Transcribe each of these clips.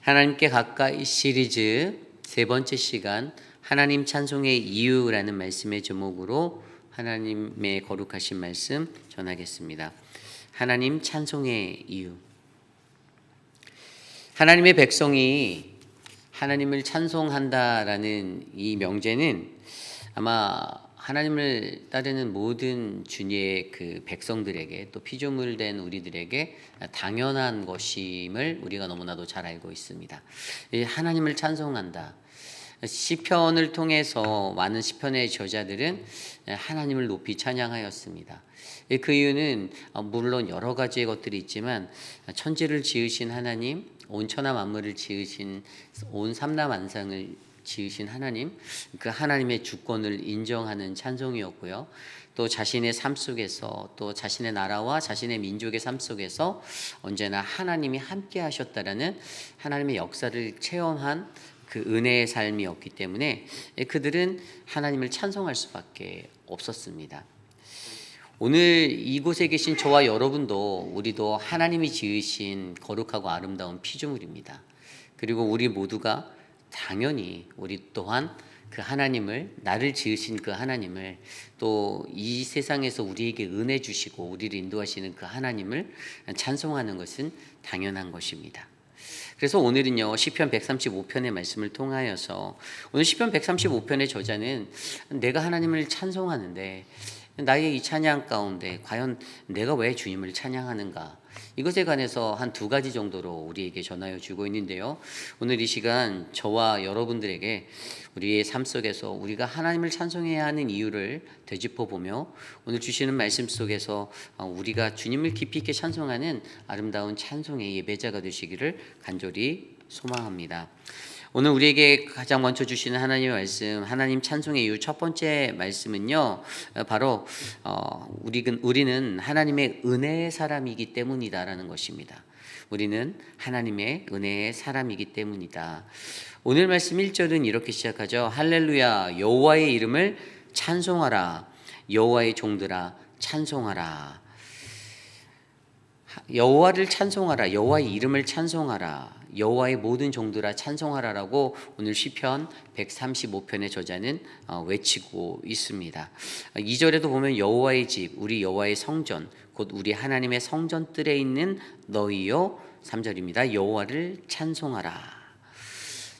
하나님께 가까이 시리즈 세 번째 시간 하나님 찬송의 이유라는 말씀의 제목으로 하나님의 거룩하신 말씀 전하겠습니다. 하나님 찬송의 이유. 하나님의 백성이 하나님을 찬송한다라는 이 명제는 아마 하나님을 따르는 모든 주님의 그 백성들에게 또 피조물 된 우리들에게 당연한 것임을 우리가 너무나도 잘 알고 있습니다. 하나님을 찬송한다. 시편을 통해서 많은 시편의 저자들은 하나님을 높이 찬양하였습니다. 그 이유는 물론 여러 가지의 것들이 있지만 천지를 지으신 하나님, 온 천하 만물을 지으신 온 삼라만상을 지으신 하나님, 그 하나님의 주권을 인정하는 찬송이었고요. 또 자신의 삶 속에서 또 자신의 나라와 자신의 민족의 삶 속에서 언제나 하나님이 함께 하셨다라는 하나님의 역사를 체험한 그 은혜의 삶이었기 때문에 그들은 하나님을 찬송할 수밖에 없었습니다. 오늘 이곳에 계신 저와 여러분도 우리도 하나님이 지으신 거룩하고 아름다운 피조물입니다. 그리고 우리 모두가 당연히 우리 또한 그 하나님을, 나를 지으신 그 하나님을, 또 이 세상에서 우리에게 은혜 주시고 우리를 인도하시는 그 하나님을 찬송하는 것은 당연한 것입니다. 그래서 오늘은요, 시편 135편의 말씀을 통하여서 오늘 시편 135편의 저자는 내가 하나님을 찬송하는데 나의 이 찬양 가운데 과연 내가 왜 주님을 찬양하는가, 이것에 관해서 한 두 가지 정도로 우리에게 전하여 주고 있는데요. 오늘 이 시간 저와 여러분들에게 우리의 삶 속에서 우리가 하나님을 찬송해야 하는 이유를 되짚어보며 오늘 주시는 말씀 속에서 우리가 주님을 깊이 있게 찬송하는 아름다운 찬송의 예배자가 되시기를 간절히 소망합니다. 오늘 우리에게 가장 먼저 주시는 하나님의 말씀, 하나님 찬송의 이유 첫 번째 말씀은요, 바로 우리는 하나님의 은혜의 사람이기 때문이다라는 것입니다. 우리는 하나님의 은혜의 사람이기 때문이다. 오늘 말씀 1절은 이렇게 시작하죠. 할렐루야, 여호와의 이름을 찬송하라. 여호와의 종들아 찬송하라. 여호와를 찬송하라. 여호와의 이름을 찬송하라. 여호와의 모든 종들아 찬송하라라고 오늘 시편 135편의 저자는 외치고 있습니다. 2절에도 보면 여호와의 집, 우리 여호와의 성전, 곧 우리 하나님의 성전뜰에 있는 너희요. 3절입니다. 여호와를 찬송하라.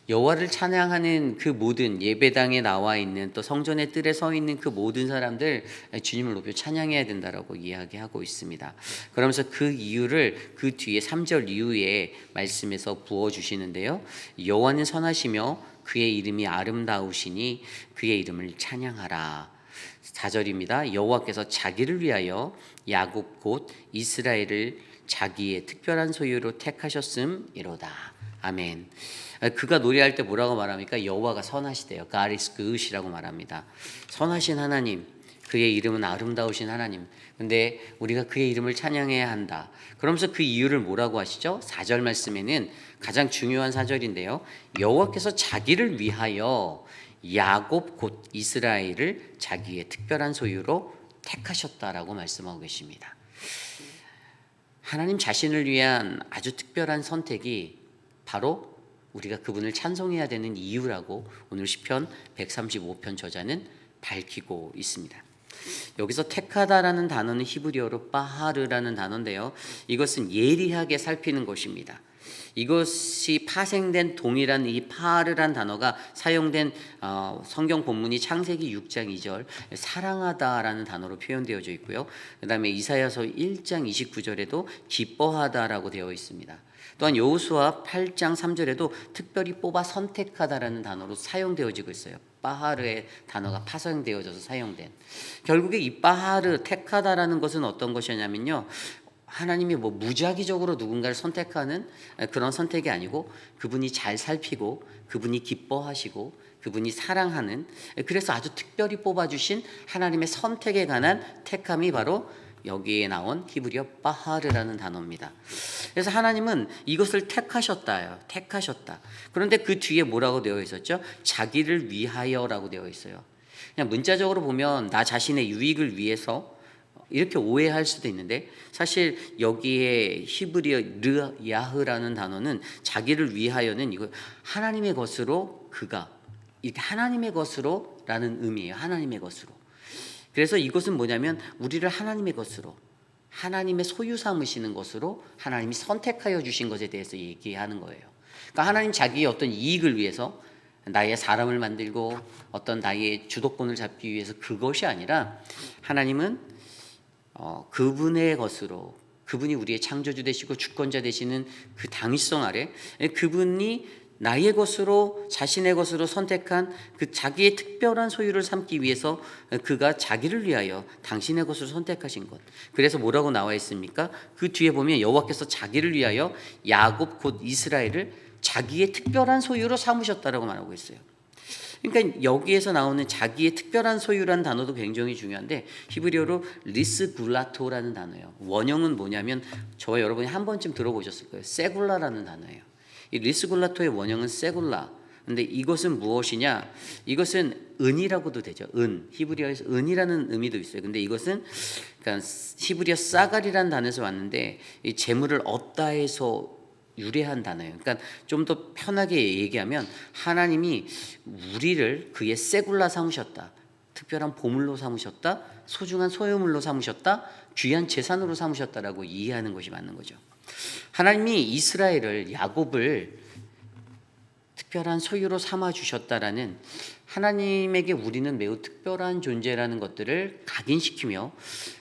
여호와를 찬양하는 그 모든 예배당에 나와 있는 또 성전의 뜰에 서 있는 그 모든 사람들 주님을 높여 찬양해야 된다라고 이야기하고 있습니다. 그러면서 그 이유를 그 뒤에 3절 이후에 말씀에서 부어주시는데요. 여호와는 선하시며 그의 이름이 아름다우시니 그의 이름을 찬양하라. 4절입니다. 여호와께서 자기를 위하여 야곱 곧 이스라엘을 자기의 특별한 소유로 택하셨음이로다. 아멘. 그가 노래할 때 뭐라고 말합니까? 여호와가 선하시대요. God is good이라고 말합니다. 선하신 하나님, 그의 이름은 아름다우신 하나님. 근데 우리가 그의 이름을 찬양해야 한다. 그러면서 그 이유를 뭐라고 하시죠? 4절 말씀에는 가장 중요한 4절인데요. 여호와께서 자기를 위하여 야곱 곧 이스라엘을 자기의 특별한 소유로 택하셨다라고 말씀하고 계십니다. 하나님 자신을 위한 아주 특별한 선택이 바로 우리가 그분을 찬송해야 되는 이유라고 오늘 시편 135편 저자는 밝히고 있습니다. 여기서 택하다라는 단어는 히브리어로 바하르라는 단어인데요. 이것은 예리하게 살피는 것입니다. 이것이 파생된 동일한 이 파르란 단어가 사용된 성경 본문이 창세기 6장 2절 사랑하다라는 단어로 표현되어져 있고요. 그 다음에 이사야서 1장 29절에도 기뻐하다라고 되어 있습니다. 또한 여호수아 8장 3절에도 특별히 뽑아 선택하다라는 단어로 사용되어지고 있어요. 바하르의 단어가 파생되어져서 사용된. 결국에 이 바하르, 택하다라는 것은 어떤 것이냐면요, 하나님이 무작위적으로 누군가를 선택하는 그런 선택이 아니고 그분이 잘 살피고 그분이 기뻐하시고 그분이 사랑하는, 그래서 아주 특별히 뽑아주신 하나님의 선택에 관한 택함이 바로 여기에 나온 히브리어 바하르라는 단어입니다. 그래서 하나님은 이것을 택하셨다요. 택하셨다. 그런데 그 뒤에 뭐라고 되어 있었죠? 자기를 위하여라고 되어 있어요. 그냥 문자적으로 보면 나 자신의 유익을 위해서 이렇게 오해할 수도 있는데 사실 여기에 히브리어 르야흐라는 단어는 자기를 위하여는 이거 하나님의 것으로 그가 이게 하나님의 것으로라는 의미예요. 하나님의 것으로. 그래서 이것은 뭐냐면 우리를 하나님의 것으로 하나님의 소유 삼으시는 것으로 하나님이 선택하여 주신 것에 대해서 얘기하는 거예요. 그러니까 하나님 자기의 어떤 이익을 위해서 나의 사람을 만들고 어떤 나의 주도권을 잡기 위해서 그것이 아니라 하나님은 그분의 것으로 그분이 우리의 창조주 되시고 주권자 되시는 그 당위성 아래 그분이 나의 것으로 자신의 것으로 선택한 그 자기의 특별한 소유를 삼기 위해서 그가 자기를 위하여 당신의 것으로 선택하신 것. 그래서 뭐라고 나와 있습니까? 그 뒤에 보면 여호와께서 자기를 위하여 야곱 곧 이스라엘을 자기의 특별한 소유로 삼으셨다라고 말하고 있어요. 그러니까 여기에서 나오는 자기의 특별한 소유라는 단어도 굉장히 중요한데 히브리어로 리스굴라토라는 단어예요. 원형은 뭐냐면 저와 여러분이 한 번쯤 들어보셨을 거예요. 세굴라라는 단어예요. 이 리스굴라토의 원형은 세굴라. 근데 이것은 무엇이냐? 이것은 은이라고도 되죠. 은. 히브리어에서 은이라는 의미도 있어요. 근데 이것은 그러니까 히브리어 사갈이라는 단어에서 왔는데 이 재물을 얻다에서 유래한 단어예요. 그러니까 좀 더 편하게 얘기하면 하나님이 우리를 그의 세굴라 삼으셨다. 특별한 보물로 삼으셨다. 소중한 소유물로 삼으셨다. 귀한 재산으로 삼으셨다라고 이해하는 것이 맞는 거죠. 하나님이 이스라엘을 야곱을 특별한 소유로 삼아 주셨다라는 하나님에게 우리는 매우 특별한 존재라는 것들을 각인시키며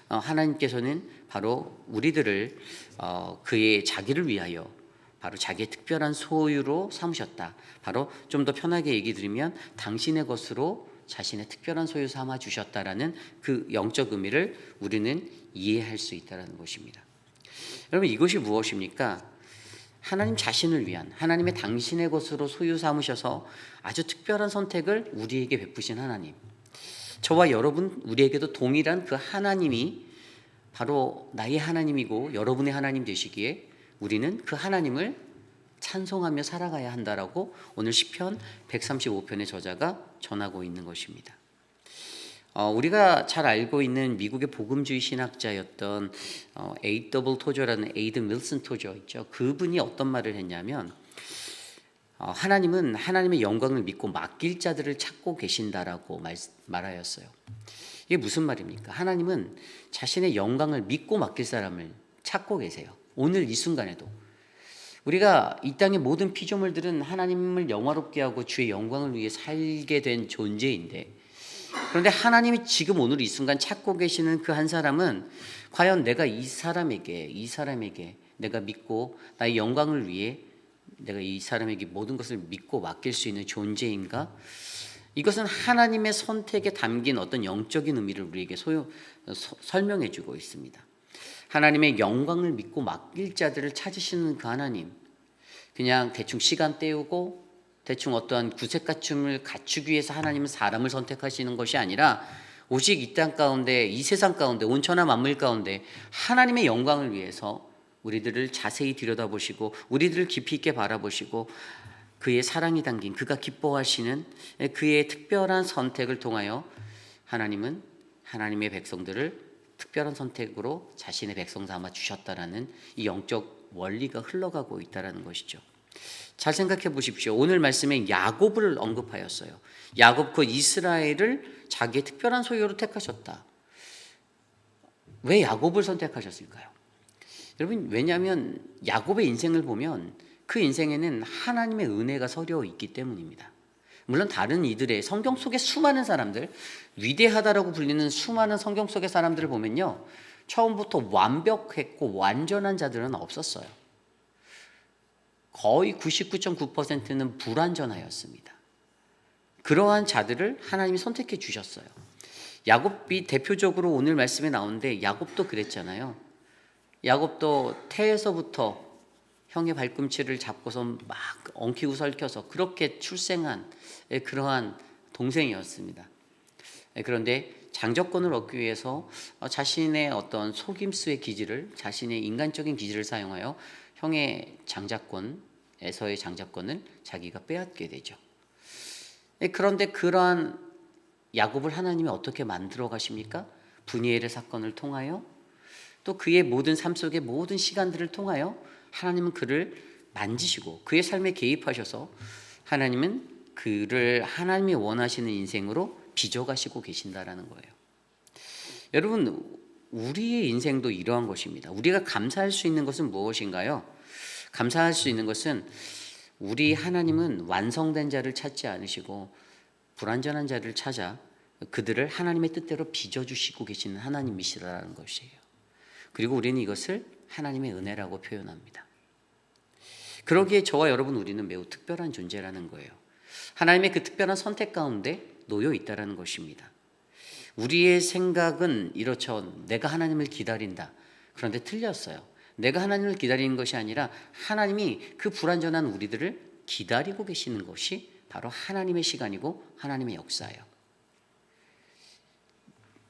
하나님께서는 바로 우리들을 그의 자기를 위하여 바로 자기의 특별한 소유로 삼으셨다. 바로 좀 더 편하게 얘기 드리면 당신의 것으로 자신의 특별한 소유 삼아 주셨다라는 그 영적 의미를 우리는 이해할 수 있다는 것입니다. 여러분 이것이 무엇입니까? 하나님 자신을 위한 하나님의 당신의 것으로 소유 삼으셔서 아주 특별한 선택을 우리에게 베푸신 하나님. 저와 여러분 우리에게도 동일한 그 하나님이 바로 나의 하나님이고 여러분의 하나님 되시기에 우리는 그 하나님을 찬송하며 살아가야 한다라고 오늘 시편 135편의 저자가 전하고 있는 것입니다. 우리가 잘 알고 있는 미국의 복음주의 신학자였던 A.W. 토저라는 에이드 밀슨 토저 있죠. 그분이 어떤 말을 했냐면 하나님은 하나님의 영광을 믿고 맡길 자들을 찾고 계신다라고 말하였어요. 이게 무슨 말입니까? 하나님은 자신의 영광을 믿고 맡길 사람을 찾고 계세요. 오늘 이 순간에도 우리가 이 땅의 모든 피조물들은 하나님을 영화롭게 하고 주의 영광을 위해 살게 된 존재인데 그런데 하나님이 지금 오늘 이 순간 찾고 계시는 그 한 사람은 과연 내가 이 사람에게 내가 믿고 나의 영광을 위해 내가 이 사람에게 모든 것을 믿고 맡길 수 있는 존재인가? 이것은 하나님의 선택에 담긴 어떤 영적인 의미를 우리에게 설명해 주고 있습니다. 하나님의 영광을 믿고 맡길 자들을 찾으시는 그 하나님, 그냥 대충 시간 때우고 대충 어떠한 구색갖춤을 갖추기 위해서 하나님은 사람을 선택하시는 것이 아니라 오직 이 땅 가운데 이 세상 가운데 온천하 만물 가운데 하나님의 영광을 위해서 우리들을 자세히 들여다보시고 우리들을 깊이 있게 바라보시고 그의 사랑이 담긴 그가 기뻐하시는 그의 특별한 선택을 통하여 하나님은 하나님의 백성들을 특별한 선택으로 자신의 백성 삼아 주셨다라는 이 영적 원리가 흘러가고 있다라는 것이죠. 잘 생각해 보십시오. 오늘 말씀에 야곱을 언급하였어요. 야곱 그 이스라엘을 자기의 특별한 소유로 택하셨다. 왜 야곱을 선택하셨을까요? 여러분 왜냐하면 야곱의 인생을 보면 그 인생에는 하나님의 은혜가 서려 있기 때문입니다. 물론 다른 이들의 성경 속의 수많은 사람들, 위대하다라고 불리는 수많은 성경 속의 사람들을 보면요, 처음부터 완벽했고 완전한 자들은 없었어요. 거의 99.9%는 불완전하였습니다. 그러한 자들을 하나님이 선택해 주셨어요. 야곱이 대표적으로 오늘 말씀에 나오는데 야곱도 그랬잖아요. 야곱도 태에서부터 형의 발꿈치를 잡고서 막 엉키고 설켜서 그렇게 출생한 그러한 동생이었습니다. 그런데 장자권을 얻기 위해서 자신의 어떤 속임수의 기질을 자신의 인간적인 기질을 사용하여 형의 장자권에서의 장자권을 자기가 빼앗게 되죠. 그런데 그러한 야곱을 하나님이 어떻게 만들어 가십니까? 분이엘의 사건을 통하여 또 그의 모든 삶 속의 모든 시간들을 통하여 하나님은 그를 만지시고 그의 삶에 개입하셔서 하나님은 그를 하나님이 원하시는 인생으로 빚어가시고 계신다라는 거예요. 여러분, 우리의 인생도 이러한 것입니다. 우리가 감사할 수 있는 것은 무엇인가요? 감사할 수 있는 것은 우리 하나님은 완성된 자를 찾지 않으시고 불완전한 자를 찾아 그들을 하나님의 뜻대로 빚어주시고 계시는 하나님이시라는 것이에요. 그리고 우리는 이것을 하나님의 은혜라고 표현합니다. 그러기에 저와 여러분 우리는 매우 특별한 존재라는 거예요. 하나님의 그 특별한 선택 가운데 놓여 있다는 것입니다. 우리의 생각은 이렇죠. 내가 하나님을 기다린다. 그런데 틀렸어요. 내가 하나님을 기다리는 것이 아니라 하나님이 그 불완전한 우리들을 기다리고 계시는 것이 바로 하나님의 시간이고 하나님의 역사예요.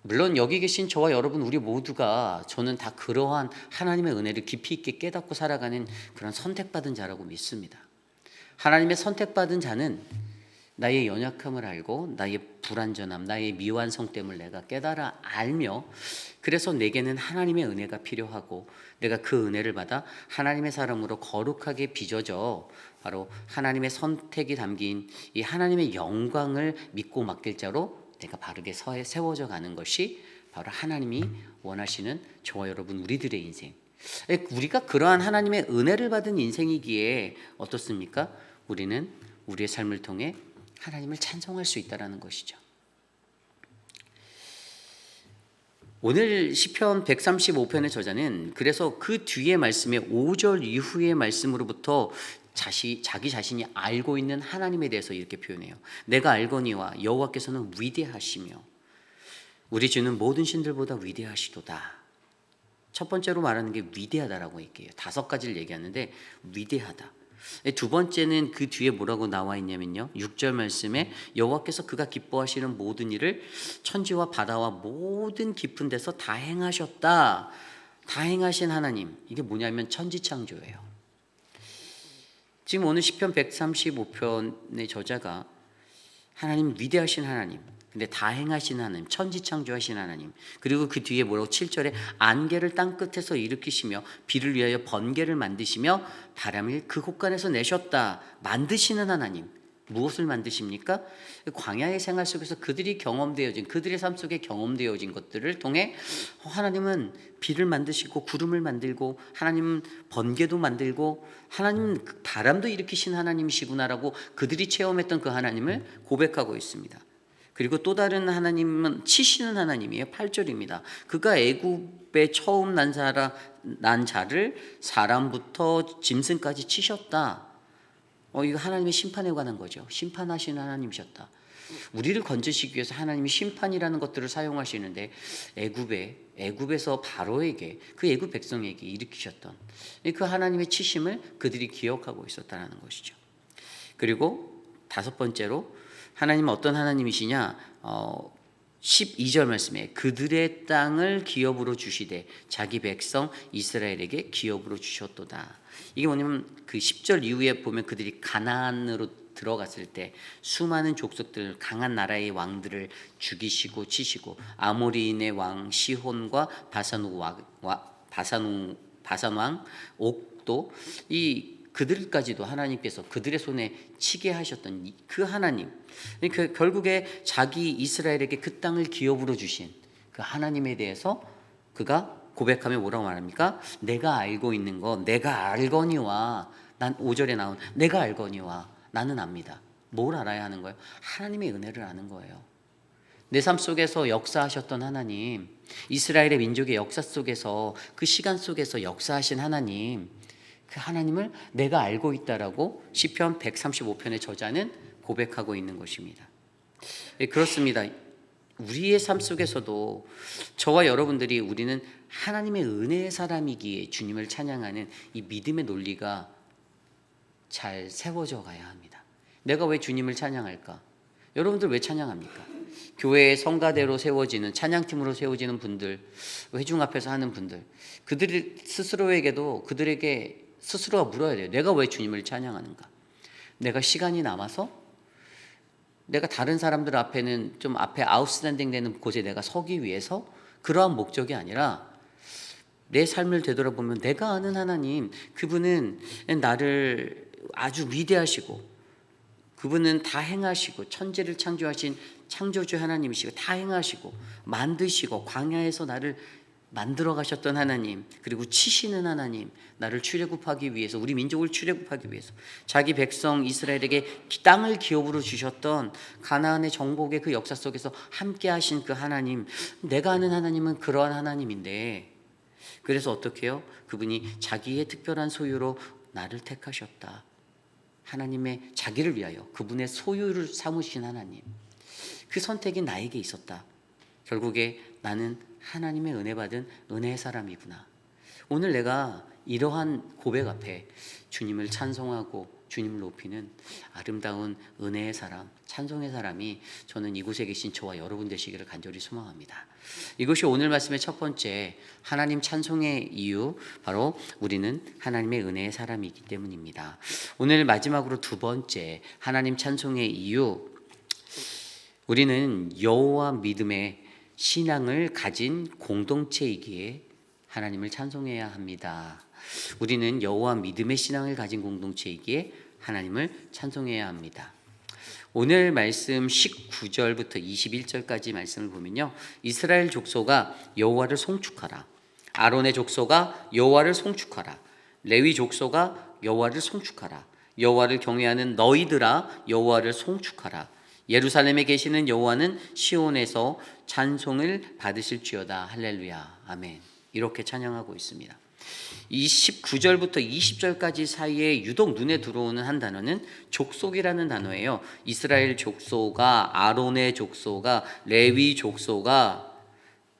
물론 여기 계신 저와 여러분 우리 모두가 저는 다 그러한 하나님의 은혜를 깊이 있게 깨닫고 살아가는 그런 선택받은 자라고 믿습니다. 하나님의 선택받은 자는 나의 연약함을 알고 나의 불완전함, 나의 미완성됨을 내가 깨달아 알며 그래서 내게는 하나님의 은혜가 필요하고 내가 그 은혜를 받아 하나님의 사람으로 거룩하게 빚어져 바로 하나님의 선택이 담긴 이 하나님의 영광을 믿고 맡길 자로 내가 바르게 세워져 가는 것이 바로 하나님이 원하시는 저와 여러분 우리들의 인생. 우리가 그러한 하나님의 은혜를 받은 인생이기에 어떻습니까? 우리는 우리의 삶을 통해 하나님을 찬송할 수 있다는 것이죠. 오늘 시편 135편의 저자는 그래서 그 뒤의 말씀의 5절 이후의 말씀으로부터 자기 자신이 알고 있는 하나님에 대해서 이렇게 표현해요. 내가 알거니와 여호와께서는 위대하시며 우리 주는 모든 신들보다 위대하시도다. 첫 번째로 말하는 게 위대하다라고 얘기해요. 5가지를 얘기하는데 위대하다. 두 번째는 그 뒤에 뭐라고 나와 있냐면요. 6절 말씀에 여호와께서 그가 기뻐하시는 모든 일을 천지와 바다와 모든 깊은 데서 다 행하셨다. 다 행하신 하나님. 이게 뭐냐면 천지창조예요. 지금 오늘 시편 135편의 저자가 하나님 위대하신 하나님, 근데 다 행하신 하나님, 천지창조하신 하나님, 그리고 그 뒤에 뭐라고 7절에 안개를 땅끝에서 일으키시며 비를 위하여 번개를 만드시며 바람을 그 곳간에서 내셨다. 만드시는 하나님. 무엇을 만드십니까? 광야의 생활 속에서 그들이 경험되어진 그들의 삶 속에 경험되어진 것들을 통해 하나님은 비를 만드시고 구름을 만들고 하나님은 번개도 만들고 하나님은 바람도 일으키신 하나님이시구나라고 그들이 체험했던 그 하나님을 고백하고 있습니다. 그리고 또 다른 하나님은 치시는 하나님이에요. 8절입니다. 그가 애굽에 처음 난 자를 사람부터 짐승까지 치셨다. 이거 하나님의 심판에 관한 거죠. 심판하시는 하나님이셨다. 우리를 건지시기 위해서 하나님이 심판이라는 것들을 사용하시는데 애굽에서 바로에게 그 애굽 백성에게 일으키셨던 그 하나님의 치심을 그들이 기억하고 있었다는 것이죠. 그리고 5번째로 하나님은 어떤 하나님이시냐? 12절 말씀에 그들의 땅을 기업으로 주시되 자기 백성 이스라엘에게 기업으로 주셨도다. 이게 뭐냐면 그 10절 이후에 보면 그들이 가나안으로 들어갔을 때 수많은 족속들 강한 나라의 왕들을 죽이시고 치시고 아모리인의 왕 시혼과 바산 왕 옥도 이 그들까지도 하나님께서 그들의 손에 치게 하셨던 그 하나님, 결국에 자기 이스라엘에게 그 땅을 기업으로 주신 그 하나님에 대해서 그가 고백하며 뭐라고 말합니까? 내가 알고 있는 거 내가 알거니와 난 5절에 나온 내가 알거니와 나는 압니다. 뭘 알아야 하는 거예요? 하나님의 은혜를 아는 거예요. 내 삶 속에서 역사하셨던 하나님, 이스라엘의 민족의 역사 속에서 그 시간 속에서 역사하신 하나님, 그 하나님을 내가 알고 있다라고 시편 135편의 저자는 고백하고 있는 것입니다. 그렇습니다. 우리의 삶 속에서도 저와 여러분들이 우리는 하나님의 은혜의 사람이기에 주님을 찬양하는 이 믿음의 논리가 잘 세워져 가야 합니다. 내가 왜 주님을 찬양할까? 여러분들 왜 찬양합니까? 교회의 성가대로 세워지는 찬양팀으로 세워지는 분들, 회중 앞에서 하는 분들, 그들 스스로에게도 그들에게 스스로가 물어야 돼요. 내가 왜 주님을 찬양하는가? 내가 시간이 남아서 내가 다른 사람들 앞에는 좀 앞에 아웃스탠딩 되는 곳에 내가 서기 위해서 그러한 목적이 아니라 내 삶을 되돌아보면 내가 아는 하나님, 그분은 나를 아주 위대하시고 그분은 다 행하시고 천지를 창조하신 창조주 하나님이시고 다 행하시고 만드시고 광야에서 나를 만들어 가셨던 하나님, 그리고 치시는 하나님, 나를 출애굽하기 위해서, 우리 민족을 출애굽하기 위해서 자기 백성 이스라엘에게 땅을 기업으로 주셨던 가나안의 정복의 그 역사 속에서 함께 하신 그 하나님, 내가 아는 하나님은 그러한 하나님인데, 그래서 어떻게 해요? 그분이 자기의 특별한 소유로 나를 택하셨다. 하나님의 자기를 위하여 그분의 소유를 삼으신 하나님, 그 선택이 나에게 있었다. 결국에 나는 하나님의 은혜 받은 은혜의 사람이구나. 오늘 내가 이러한 고백 앞에 주님을 찬송하고 주님을 높이는 아름다운 은혜의 사람, 찬송의 사람이 저는 이곳에 계신 저와 여러분 되시기를 간절히 소망합니다. 이것이 오늘 말씀의 첫 번째 하나님 찬송의 이유, 바로 우리는 하나님의 은혜의 사람이기 때문입니다. 오늘 마지막으로 두 번째 하나님 찬송의 이유, 우리는 여호와 믿음의 신앙을 가진 공동체이기에 하나님을 찬송해야 합니다. 우리는 여호와 믿음의 신앙을 가진 공동체이기에 하나님을 찬송해야 합니다. 오늘 말씀 19절부터 21절까지 말씀을 보면요, 이스라엘 족속아 여호와를 송축하라, 아론의 족속아 여호와를 송축하라, 레위 족속아 여호와를 송축하라, 여호와를 경외하는 너희들아 여호와를 송축하라, 예루살렘에 계시는 여호와는 시온에서 찬송을 받으실지어다. 할렐루야, 아멘. 이렇게 찬양하고 있습니다. 이 19절부터 20절까지 사이에 유독 눈에 들어오는 한 단어는 족속이라는 단어예요. 이스라엘 족속아, 아론의 족속아, 레위 족속아,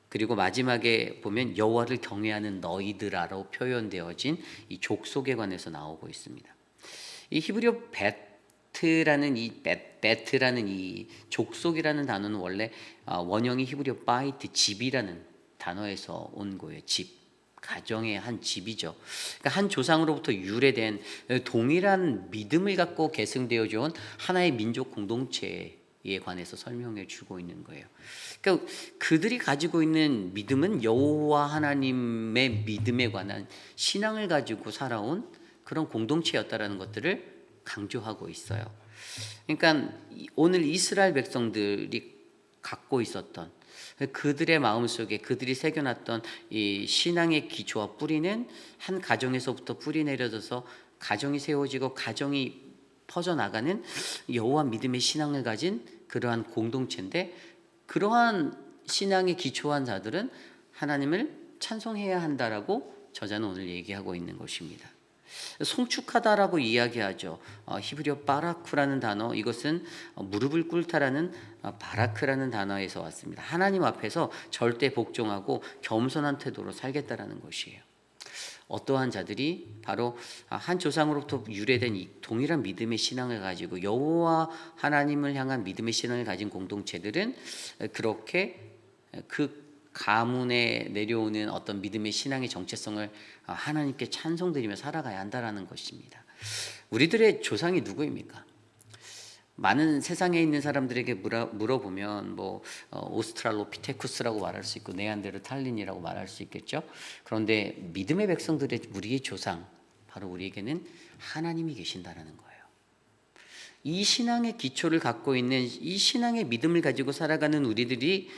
그리고 마지막에 보면 여호와를 경외하는 너희들아로 표현되어진 이 족속에 관해서 나오고 있습니다. 이 히브리어 베트라는 이 족속이라는 단어는 원래 원형이 히브리어 바이트, 집이라는 단어에서 온 거예요. 집. 가정의 한 집이죠. 그러니까 한 조상으로부터 유래된 동일한 믿음을 갖고 계승되어져 온 하나의 민족 공동체에 관해서 설명해 주고 있는 거예요. 그러니까 그들이 가지고 있는 믿음은 여호와 하나님의 믿음에 관한 신앙을 가지고 살아온 그런 공동체였다라는 것들을 강조하고 있어요. 그러니까 오늘 이스라엘 백성들이 갖고 있었던 그들의 마음속에 그들이 새겨놨던 이 신앙의 기초와 뿌리는 한 가정에서부터 뿌리 내려져서 가정이 세워지고 가정이 퍼져나가는 여호와 믿음의 신앙을 가진 그러한 공동체인데, 그러한 신앙에 기초한 자들은 하나님을 찬송해야 한다라고 저자는 오늘 얘기하고 있는 것입니다. 송축하다라고 이야기하죠. 히브리어 바라크라는 단어, 이것은 무릎을 꿇다라는 바라크라는 단어에서 왔습니다. 하나님 앞에서 절대 복종하고 겸손한 태도로 살겠다라는 것이에요. 어떠한 자들이 바로 한 조상으로부터 유래된 이 동일한 믿음의 신앙을 가지고 여호와 하나님을 향한 믿음의 신앙을 가진 공동체들은 그렇게 그 가문에 내려오는 어떤 믿음의 신앙의 정체성을 하나님께 찬송드리며 살아가야 한다라는 것입니다. 우리들의 조상이 누구입니까? 많은 세상에 있는 사람들에게 물어보면 오스트랄로피테쿠스라고 말할 수 있고 네안데르탈린이라고 말할 수 있겠죠. 그런데 믿음의 백성들의 우리의 조상, 바로 우리에게는 하나님이 계신다라는 거예요. 이 신앙의 기초를 갖고 있는, 이 신앙의 믿음을 가지고 살아가는 우리들이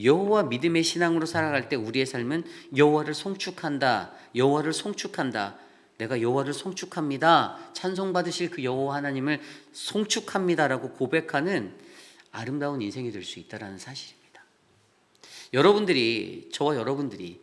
여호와 믿음의 신앙으로 살아갈 때 우리의 삶은 여호와를 송축한다, 여호와를 송축한다, 내가 여호와를 송축합니다, 찬송받으실 그 여호와 하나님을 송축합니다라고 고백하는 아름다운 인생이 될 수 있다는 사실입니다. 여러분들이, 저와 여러분들이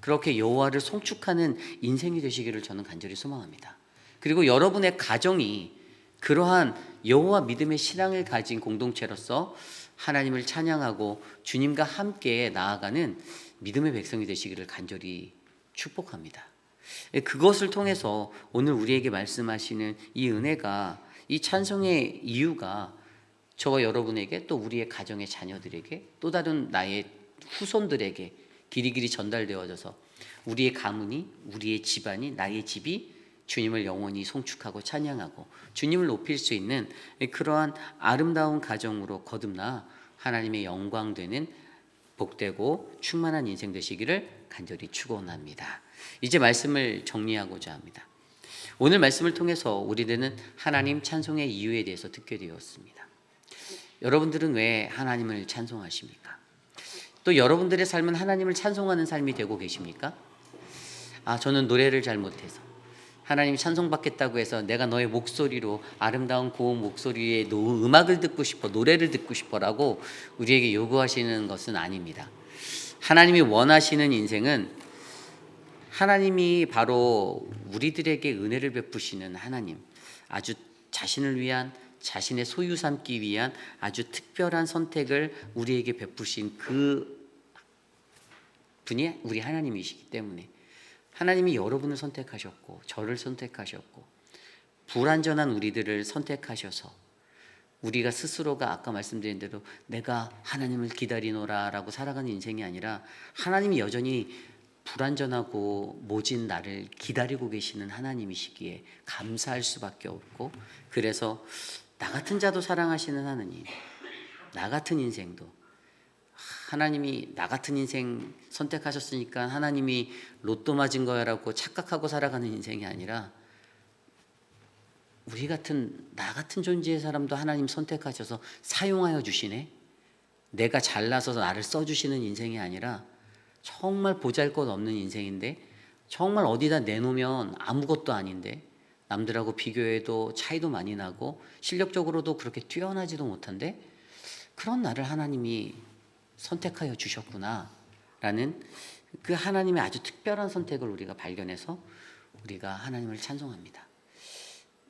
그렇게 여호와를 송축하는 인생이 되시기를 저는 간절히 소망합니다. 그리고 여러분의 가정이 그러한 여호와 믿음의 신앙을 가진 공동체로서 하나님을 찬양하고 주님과 함께 나아가는 믿음의 백성이 되시기를 간절히 축복합니다. 그것을 통해서 오늘 우리에게 말씀하시는 이 은혜가, 이 찬송의 이유가 저와 여러분에게, 또 우리의 가정의 자녀들에게, 또 다른 나의 후손들에게 길이길이 전달되어져서 우리의 가문이, 우리의 집안이, 나의 집이 주님을 영원히 송축하고 찬양하고 주님을 높일 수 있는 그러한 아름다운 가정으로 거듭나 하나님의 영광되는 복되고 충만한 인생 되시기를 간절히 축원합니다. 이제 말씀을 정리하고자 합니다. 오늘 말씀을 통해서 우리들은 하나님 찬송의 이유에 대해서 듣게 되었습니다. 여러분들은 왜 하나님을 찬송하십니까? 또 여러분들의 삶은 하나님을 찬송하는 삶이 되고 계십니까? 저는 노래를 잘 못해서 하나님 찬송받겠다고 해서 내가 너의 목소리로 아름다운 고운 목소리의 음악을 듣고 싶어, 노래를 듣고 싶어라고 우리에게 요구하시는 것은 아닙니다. 하나님이 원하시는 인생은 하나님이 바로 우리들에게 은혜를 베푸시는 하나님, 아주 자신을 위한, 자신의 소유 삼기 위한 아주 특별한 선택을 우리에게 베푸신 그 분이 우리 하나님이시기 때문에 하나님이 여러분을 선택하셨고 저를 선택하셨고 불완전한 우리들을 선택하셔서 우리가 스스로가 아까 말씀드린 대로 내가 하나님을 기다리노라 라고 살아가는 인생이 아니라 하나님이 여전히 불완전하고 모진 나를 기다리고 계시는 하나님이시기에 감사할 수밖에 없고, 그래서 나 같은 자도 사랑하시는 하나님, 나 같은 인생도 하나님이 나 같은 인생 선택하셨으니까 하나님이 로또 맞은 거야라고 착각하고 살아가는 인생이 아니라 우리 같은 나 같은 존재의 사람도 하나님 선택하셔서 사용하여 주시네. 내가 잘나서 나를 써주시는 인생이 아니라 정말 보잘것없는 인생인데 정말 어디다 내놓으면 아무것도 아닌데 남들하고 비교해도 차이도 많이 나고 실력적으로도 그렇게 뛰어나지도 못한데 그런 나를 하나님이 선택하여 주셨구나 라는 그 하나님의 아주 특별한 선택을 우리가 발견해서 우리가 하나님을 찬송합니다.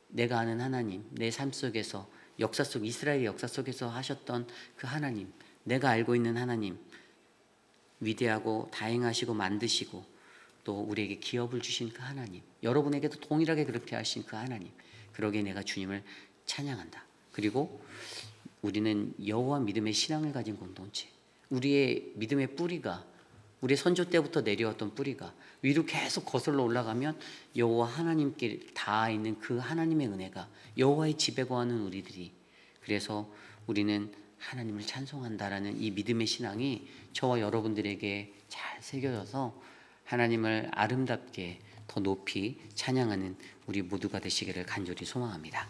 내가 아는 하나님, 내 삶 속에서 역사 속 이스라엘의 역사 속에서 하셨던 그 하나님, 내가 알고 있는 하나님, 위대하고 다행하시고 만드시고 또 우리에게 기업을 주신 그 하나님, 여러분에게도 동일하게 그렇게 하신 그 하나님, 그러기에 내가 주님을 찬양한다. 그리고 우리는 여호와 믿음의 신앙을 가진 공동체, 우리의 믿음의 뿌리가 우리의 선조 때부터 내려왔던 뿌리가 위로 계속 거슬러 올라가면 여호와 하나님께 닿아 있는 그 하나님의 은혜가 여호와의 집에 거하는 우리들이, 그래서 우리는 하나님을 찬송한다라는 이 믿음의 신앙이 저와 여러분들에게 잘 새겨져서 하나님을 아름답게 더 높이 찬양하는 우리 모두가 되시기를 간절히 소망합니다.